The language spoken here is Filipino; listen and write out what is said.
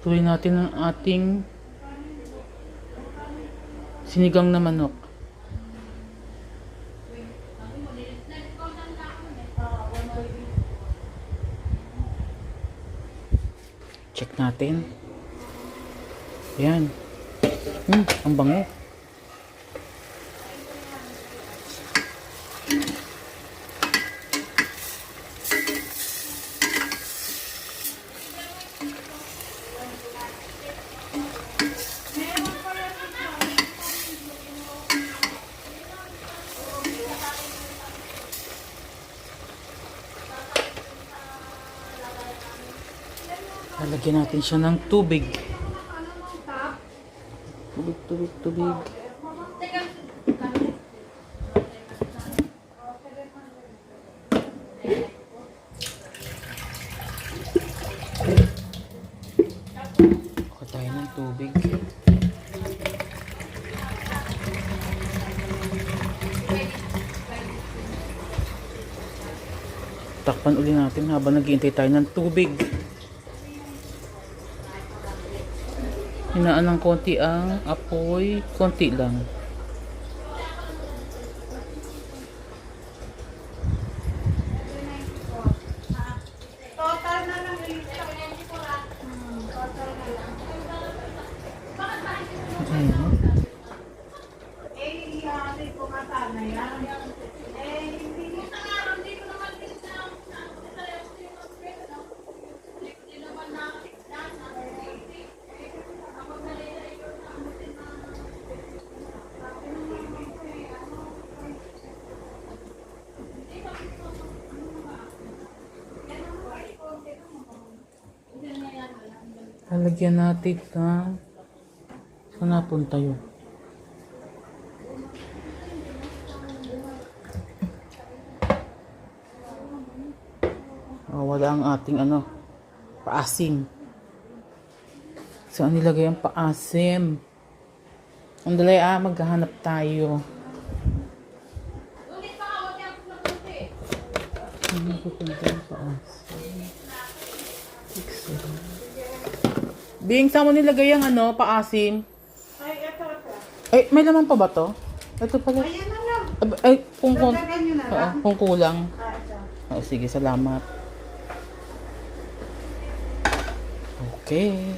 Tuloy natin ang ating sinigang na manok. Check natin. Ayan. Ang bango. Lalagyan natin siya ng tubig. Tubig. Kuha tayo ng tubig. Takpan uli natin habang naghihintay tayo ng tubig. Hinaan ng konti ang apoy, konti lang. Total na lang yung Ayun. hindi ko matana yan. Hindi Lalagyan natin ng saan napunta yun? Wala ang ating paasim. Saan nilagay ang paasim? Andalay maghahanap tayo. Ano pupunta yung paasim? Bing, saan mo nilagay ang paasim? Ay, ito. Ay, may laman pa ba to? Ito pala. Ayan na lang. Ay, kung Dagdagan nyo na lang. kung kulang. Ito. Sige, salamat. Okay.